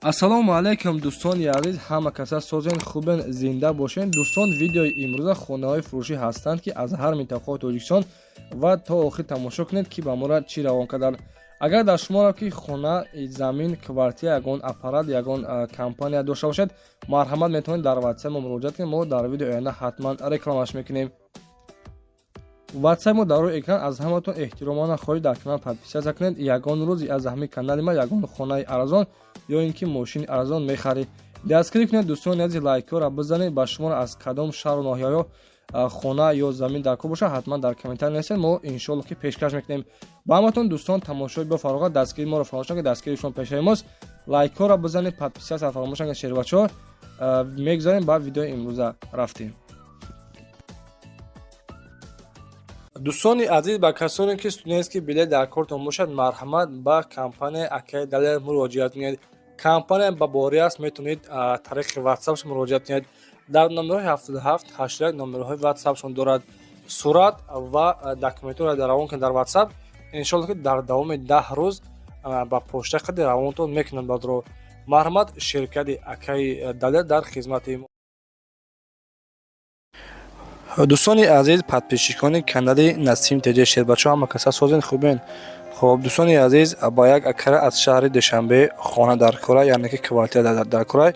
ассалому алайкум дӯстони азиз, ҳама каса созен хубен, зинда бошен. дӯстон, видеои имрӯза хонаҳои фурӯшӣ ҳастанд ки аз ҳар минтақаҳои Тоҷикистон ва то охир тамошо кунед ки ба моро чӣ равон карданд. агар дар шуморо ки хона, замин, квартира, ягон аппарат, ягон компания дошта бошед, марҳамат метавонед дар ватсап мо муроҷиат кунед. мо дар видеои оянда ҳатман рекламаш мекунем. ватсап мо дар рӯи экран. аз ҳаматон эҳтиромона хоҳиш дар канал подписатсия кунед. ягон рӯзи аз ҳамин канали ма ягон хонаи арзон ё ин ки мошини арзон мехаред, дастгирӣ кунед. дӯстони азиз, лайкҳоро бизанед. ба шуморо аз кадом шаҳру ноҳияҳо хона ё замин дар кор бошад, ҳатман дар комментар нависед. мо иншоалло ки пешкаш мекунем. ба ҳаматон дӯстон, тамошои бафароғат, дастгирии моро фаромӯш накунед. дастгирии шумо пешаи мост. лайкҳоро бизанед, подписатсия фаромӯш накунед. шербачаҳо мегзарем ба видеои имрӯза рафтем. дӯстони азиз, ба касоне ки студентски билет дар кортон бошад, марҳамат ба компанияи Акаи Далер муроҷиат кунед. компания ба борӣ аст, метавонед тариқи ватсапш муроҷиат кунед. дар номерҳои 7781 номерҳои ватсапшон дорад. сурат ва документҳоро равон кунед дар ватсап. иншоалло ки дар давоми 10 рӯз ба почта қади равонтон мекунанд бадро. марҳамат, ширкати Акаи Далер дар хизмати мо. дӯстони азиз, подписчикони канали Насим Теҷа Шербачо, ҳама каса созен хубен. хоб дӯстони азиз, ба як акара аз шаҳри Душанбе хона дар кора, яъне ки квартира дар кора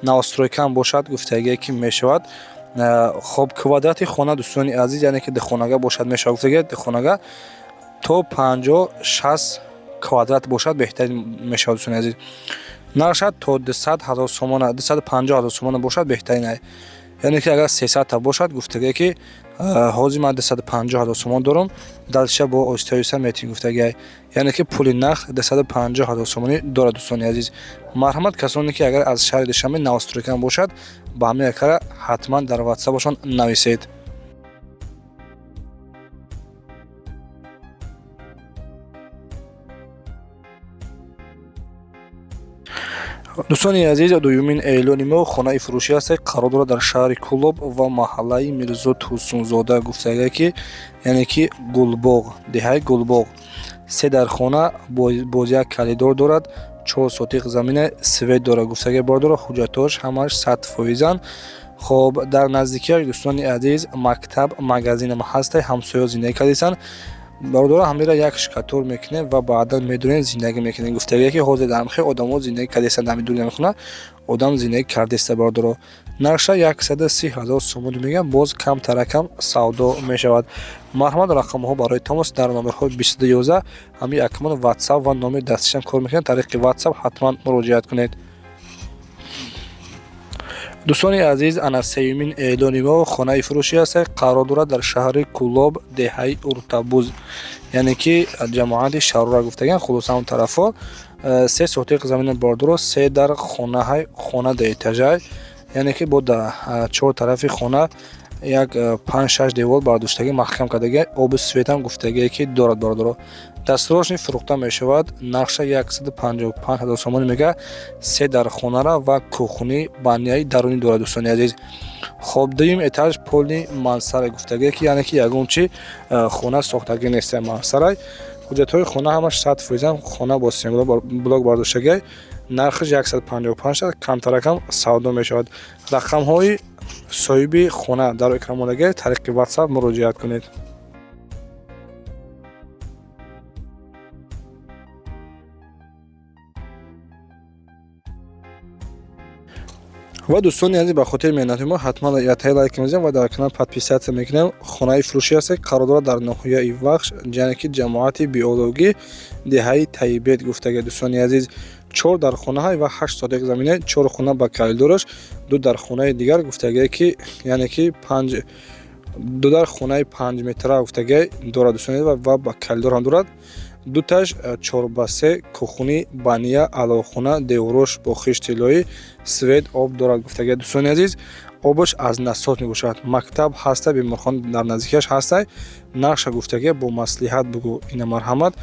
навстройкам бошад, гуфтагие ки мешавад. хоб квадрати хона дӯстони азиз, яъне ки духонага бошад, мешавад гуфтагие духонага то 50-60 квадрат бошад, беҳтарин мешавад дӯстони азиз. наршад то 200,000 сомон, 250,000 сомон бошад, беҳтарин ай. яъне ки агар 300 та бошад, гуфтагие ки ҳозир ман 250,000 сомон дорам, далша бо оиста метавонед гуфтагие, яъне ки пули нах 250,000 сомонӣ дорад дӯстони азиз. марҳамат, касоне ки агар аз шаҳри Душанбе навстройкам бошад, ба ҳамин акара ҳатман дар ватсапашон нависед. дӯстони азиз, дуюмин эълони мо хонаи фурӯшӣ аст, қарор дорад дар шаҳри Кӯлоб ва маҳаллаи Мирзо Турсунзода, гуфтагие ки яъне ки Гулбоғ, деҳаи Гулбоғ. 3 дар хона боз як калидор дорад, 4 сотиқ замина свет дорад, гуфтагие бардора, ҳуҷҷатош ҳамаш 100%. хоб дар наздикиаш дӯстони азиз, мактаб, магазинам ҳастай, ҳамсоё зиндагӣ кардесанд. бардора ҳамира як шикатор мекунем ва баъдан медонем зиндагӣ мекунем. гуфтагие ки ҳозир дар мехе одамо зиндагӣ кардесанд, ҳамин дуни намехона одам зиндагӣ кардеста бардора. нарша 130,000 сомон мегӯям, боз камтаракам савдо мешавад. марҳамат, рақамҳо барои тамос дар номерҳои 2211 ҳамин акмон ватсап ва номери дастишам кор мекунад. тариқи ватсап ҳатман муроҷиат кунед. дӯстони азиз, ана сеюмин эълони мо хонаи фурӯшӣ аст, қарор дорад дар шаҳри Кӯлоб, деҳаи Уртабуз, яъне ки ҷамоати шаҳрора гуфтагиан, хулоса ҳамон тарафо. 3 сотиқ замина бардора, 3 дар хонаҳай, хона да этажай, яъне ки бо 4 тарафи хона як 5-6 девор бардоштагӣ маҳкам кардагӣ, оби светам гуфтагие ки дорад бардора. дастурошни фурӯхта мешавад. нарша 155,000 сомон мега, 3 дар хонара ва кухни банияи дарунӣ дорад дӯстони азиз. хоб дуюм этаж поли мансара гуфтагие ки яъне ки ягон чи хона сохтагӣ нест, мансарай. ҳуҷҷатҳои хона ҳамаш 100%, хона бо синглблок бардоштагӣ, нархиш 155, камтаракам савдо мешавад. рақамҳои соҳиби хона дар экран мондаги, тариқи ватсап муроҷиат кунед. ва дӯстони азиз, ба хотири меҳнати мо ҳатман ятаи лайк мезанем ва дар канал подписатсия мекунем. хонаи фурӯшӣ аст, қарор дорад дар ноҳияи Вахш, яъне ки ҷамоати биологӣ, деҳаи Таибет, гуфтагие дӯстони азиз. 4 дар хонаҳай ва 8 сотиқ замина, 4 хона ба калидораш, 2 дар хонаи дигар, гуфтагие ки яъне ки 2 дар хонаи 5 метра гуфтагие дорад дӯстони азиз ва ба калидор ҳам дорад. дуташ 4x3 кухни бания алохона, деворош бо хишти лои, свет, об дорад гуфтагие дӯстони азиз. обаш аз насос мебошад. мактаб ҳастай, беморхона дар наздикиаш ҳастай. нақша гуфтагие бо маслиҳат бугӯ. ина марҳамат,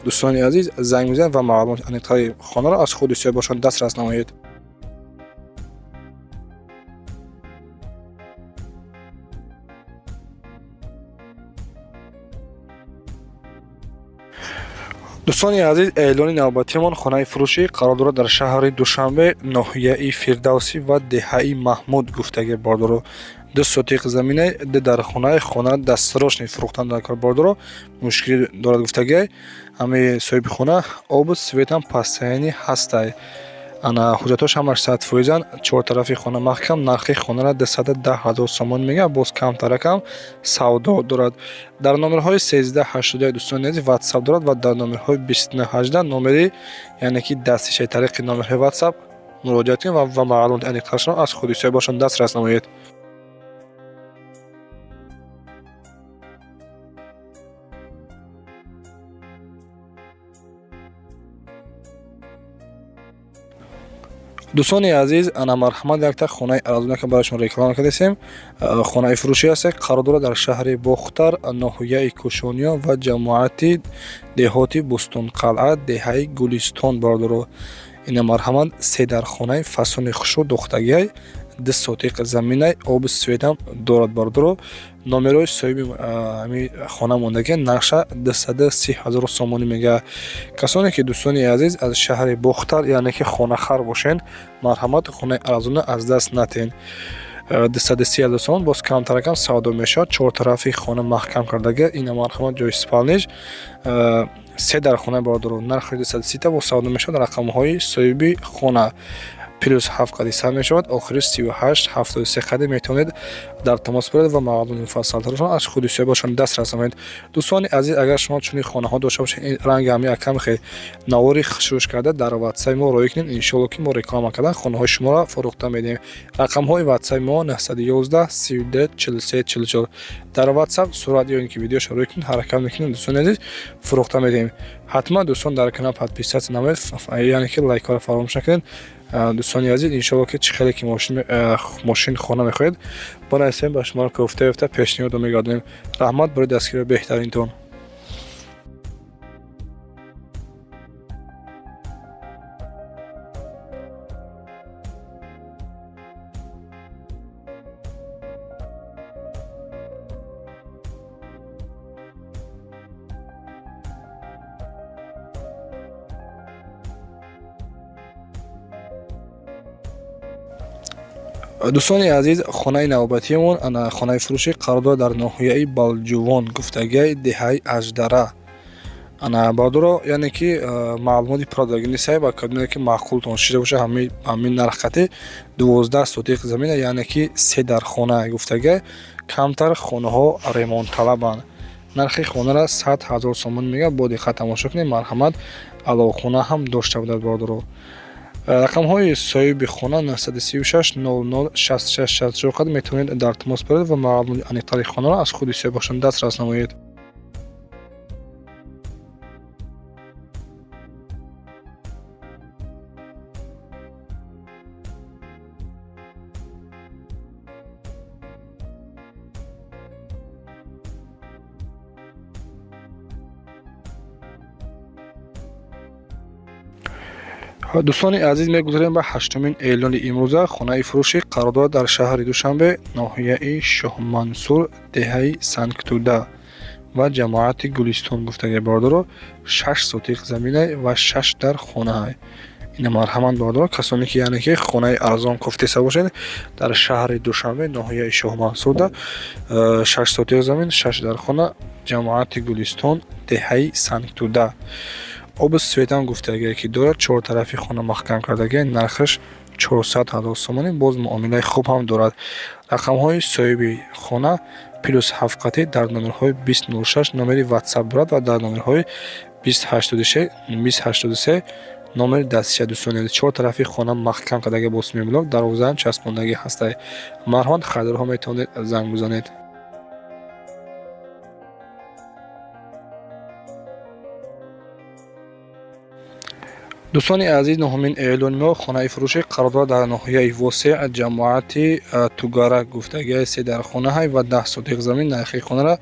дӯстони азиз, занг мезанед ва маълумоти аниқтари хонаро аз худи соҳибашон дастрас намоед. дӯстони азиз, эълони навбатиамон хонаи фурӯшӣ қарор дорад дар шаҳри Душанбе, ноҳияи Фирдавсӣ ва деҳаи Маҳмуд гуфтаги бордоро. 2 сотиқ заминаи дар хона дастсарошни фурӯхтан кор бордоро мушкилӣ дорад гуфтаги. Ҳамаи соҳиби хона обу светам пастайянӣ ҳастай. Ана ҳуҷҷатош ҳамаш 100%-ан, чортарафи хона маҳкам, нархи хонара 210,000 сомон мега, боз камтаракам савдо дорад. Дар номерҳои 1381 дӯстони азиз WhatsApp дорад ва дар номерҳои 2218 номери яъне ки дастишаи тариқи номерҳои WhatsApp муроҷиат кунед ва маълумоти аниқтарашро аз худисоҳибашон дастрас намоед. дӯстони азиз, ана марҳамат якта хонаи арзонака барашон реклама кардесем. Хонаи фурӯшӣ аст, қарор дорад дар шаҳри Бохтар, ноҳияи Кушониё ва ҷамоати деҳоти Бустунқалъа, деҳаи Гулистон бордоро. Ина марҳамат се дар хонаи фасони хушуд духтагиай, 2 сотиқ заминаи обу светам дорад бордоро. номерои соҳиби ҳами хона мондаги нақша 230,000 сомонӣ мега. Касоне ки дӯстони азиз аз шаҳри Бохтар яъне ки хонахар бошен, марҳамат хонаи арзона аз даст натен. 230,000 сомон боз камтаракам савдо мешавад. чортарафи хона маҳкам кардаги, ина марҳамат ҷои спалниш се дар хона бордоро. нархи 230 боз савдо мешавад. рақамҳои соҳиби хона +7 қади сар мешавад. охири 3873 қади метавонед дар тамос биёед ва маълумоти муфассалтарашон аз худи соҳибашон дастрас намоед. дӯстони азиз, агар шумо чунин хонаҳо дошта бошед, ранги ҳами якам хел навори хушрӯш карда, дар WhatsApp мо роё кунед. иншоалло ки мо реклама кардан хонаҳои шуморо фурӯхта медиҳем. рақамҳои WhatsApp мо 911 32 43 44. дар WhatsApp сурат ё ин ки видеошро роё кунед, ҳаракат мекунед. дӯстони азиз, фурӯхта медиҳем. ҳатман дӯстон дар канал подписатсия намоед, яъне ки лайкаро фаромӯш накунед. дӯстони азиз, иншоалло ки чӣ хеле ки мошин хона мехоҳед, бонависем ба шуморо гуфта пешниҳодо мегардонем. раҳмат барои дастгирии беҳтаринтон. дӯстони азиз, хонаи навбатиамон ана хонаи фурӯшӣ қарор дорад дар ноҳияи Балҷувон гуфтагиай, деҳаи Аждара. ана бордоро яъне ки маълумоти продагинисай ба кадоме ки маъқултон шида боша ҳамин нарх қати 12 сотиқ замина яъне ки се дар хона гуфтагиай, камтар хонаҳо ремонтталабанд. нархи хонара 100,000 сомон мега. бо диққат тамошо кунед. марҳамат аловхона ҳам дошта будад бордоро. рақамҳои соҳиби хона 936 00 66 64 қад метавонед дар тамос биёед ва маълумоти аниқтари хонаро аз худи соҳибашон дастрас намоед. дӯстони азиз, мегузарем ба 8-мин эълони имрӯза. хонаи фурӯшӣ қарор дорад дар шаҳри Душанбе, ноҳияи Шоҳмансур, деҳаи Санктуда ва ҷамоати Гулистон гуфтаги бордоро. 6 сотиқ заминаи ва 6 дар хонаҳай. ина марҳамат бордоро. касоне ки яъне ки хонаи арзон кофтеса бошед, дар шаҳри Душанбе, ноҳияи Шоҳмансурда 6 сотиқ замин, 6 дар хона, ҷамоати Гулистон, деҳаи Санктуда. обу светам гуфтагие ки дорад, чортарафи хона маҳкам кардаги, нархаш 400,000 сомонӣ, боз муомилаи хуб ҳам дорад. рақамҳои соҳиби хона +7 қати дар номерҳои 2006 номери WhatsApp дорад ва дар номерҳои 2083 номери дастиша. дӯстони чортарафи хона маҳкам кардаги бо сими блок, дарвозаам часпондагӣ ҳастай. марҳамат харидорҳо метавонед занг бизанед. дӯстони азиз, ноҳумин эълони мо хонаи фурӯшӣ қарор дорад дар ноҳияи Восеъ, ҷамоати Тугара гуфтагиай, се дар хонаҳай ва 10 сотиқ замин. нархи хонара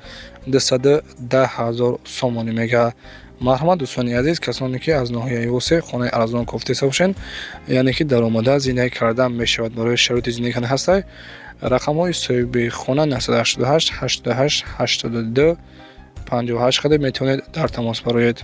210,000 сомонӣ мега. марҳамат дӯстони азиз, касоне ки аз ноҳияи Восеъ хонаи арзон кофтеса бошен, яъне ки даромада зиндаги кардан мешавад, барои шароити зиндагӣ кардан ҳастай. рақамҳои соҳиби хона 988 88 82 58 қадар метавонед дар тамос бароед.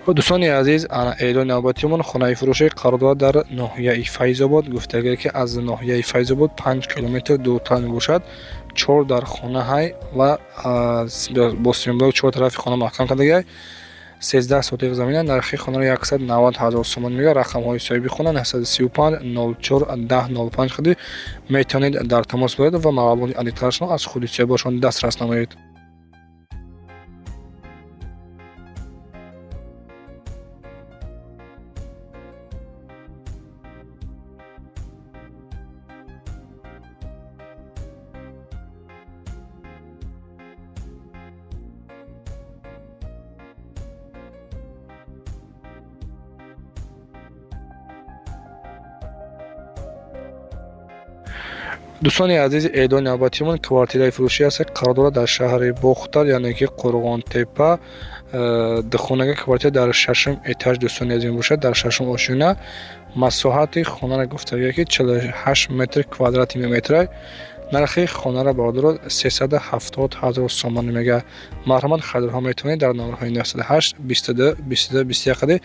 دوستان عزیز، اعلان نوبتیمون خانه فروشی قرارداد در ناحیه فیض‌آباد گفتگی که از ناحیه فیض‌آباد 5 کیلومتر دورتر میباشد. 4 در خانه های و با سیمبل 4 طرف خانه محکم کرده 13 سوتیق زمینه. نرخ خانه را 190,000 سومان میگه. رقم های صاحبی خانه 935 04 1005 خودی میتونید در تماس باشید و مقابل الکترونیک از خودی باشون دسترس نمایید. دوستان عزیز، اعلان نوبتیمون کوارتیرای فروشی است. قرارداد در شهر بختر یعنی که قرغان تپه دخونگی کوارتیر در ششم اتاج دوستان عزیز باشد. در ششم آشونه مساحت خانه را گفتگی که 48 متر کوادراتی میتره. نرخ خانه را بردار 370,000 سومان میگه. مرحمت خریدارها میتونید در نمبرهای 908 22 22 21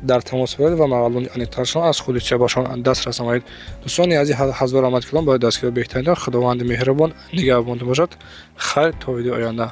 در تماس باشید و مقالون الکترونیک از خودی باشون دسترس نمایید. دوستان عزیز، حضور آمد کلام باید دستگیر بهترین. خداوند مهربان نگهبان باشد. خیر تا ویدیو آینده.